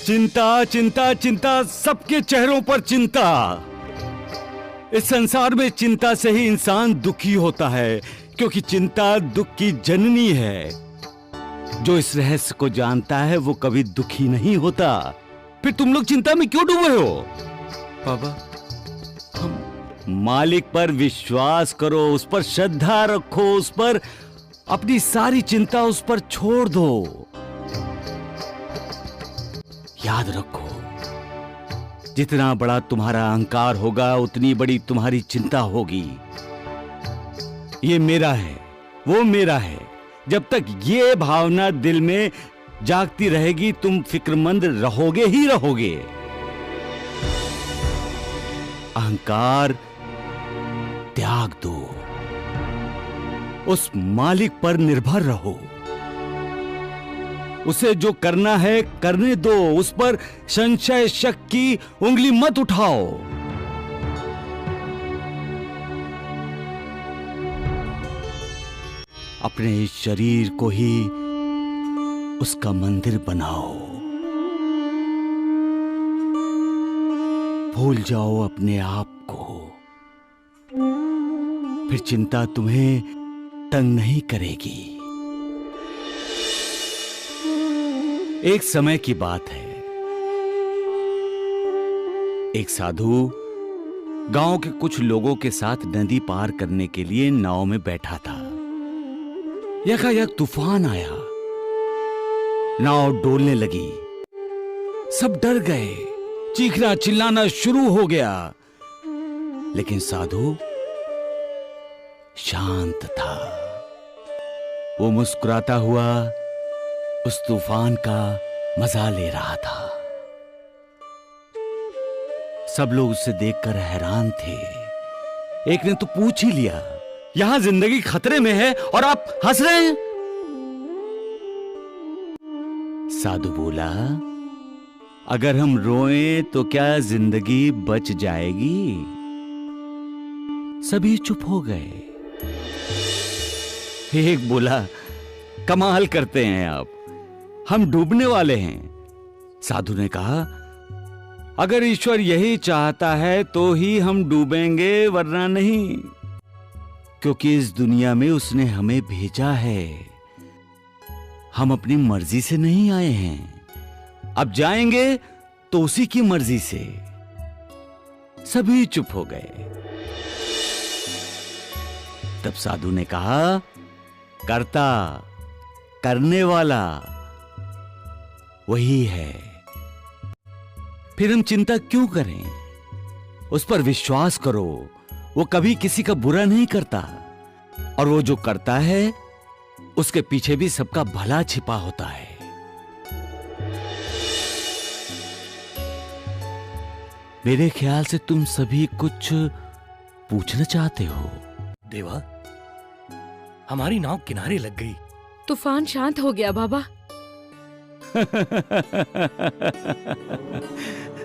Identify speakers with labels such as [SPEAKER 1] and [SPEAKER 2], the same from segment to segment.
[SPEAKER 1] चिंता चिंता चिंता, सबके चेहरों पर चिंता। इस संसार में चिंता से ही इंसान दुखी होता है, क्योंकि चिंता दुख की जननी है। जो इस रहस्य को जानता है वो कभी दुखी नहीं होता। फिर तुम लोग चिंता में क्यों डूबे हो?
[SPEAKER 2] बाबा,
[SPEAKER 1] मालिक पर विश्वास करो, उस पर श्रद्धा रखो, उस पर अपनी सारी चिंता उस पर छोड़ दो। याद रखो, जितना बड़ा तुम्हारा अहंकार होगा उतनी बड़ी तुम्हारी चिंता होगी। ये मेरा है, वो मेरा है, जब तक ये भावना दिल में जागती रहेगी तुम फिक्रमंद रहोगे ही रहोगे। अहंकार त्याग दो, उस मालिक पर निर्भर रहो। उसे जो करना है करने दो, उस पर संशय शक की उंगली मत उठाओ। अपने इस शरीर को ही उसका मंदिर बनाओ। भूल जाओ अपने आप को, फिर चिंता तुम्हें तंग नहीं करेगी। एक समय की बात है, एक साधु गांव के कुछ लोगों के साथ नदी पार करने के लिए नाव में बैठा था। यकायक तूफान आया, नाव डोलने लगी। सब डर गए, चीखना चिल्लाना शुरू हो गया। लेकिन साधु शांत था। वो मुस्कुराता हुआ उस तूफान का मजा ले रहा था। सब लोग उसे देखकर हैरान थे। एक ने तो पूछ ही लिया, यहां जिंदगी खतरे में है और आप हंस रहे हैं? साधु बोला, अगर हम रोएं तो क्या जिंदगी बच जाएगी? सभी चुप हो गए। एक बोला, कमाल करते हैं आप, हम डूबने वाले हैं। साधु ने कहा, अगर ईश्वर यही चाहता है तो ही हम डूबेंगे, वरना नहीं, क्योंकि इस दुनिया में उसने हमें भेजा है। हम अपनी मर्जी से नहीं आए हैं, अब जाएंगे तो उसी की मर्जी से। सभी चुप हो गए। तब साधु ने कहा, कर्ता, करने वाला वही है, फिर हम चिंता क्यों करें? उस पर विश्वास करो, वो कभी किसी का बुरा नहीं करता, और वो जो करता है उसके पीछे भी सबका भला छिपा होता है। मेरे ख्याल से तुम सभी कुछ पूछना चाहते हो।
[SPEAKER 2] देवा, हमारी नाव किनारे लग गई।
[SPEAKER 3] तूफान शांत हो गया बाबा।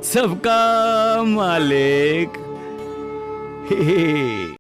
[SPEAKER 1] सबका मालिक।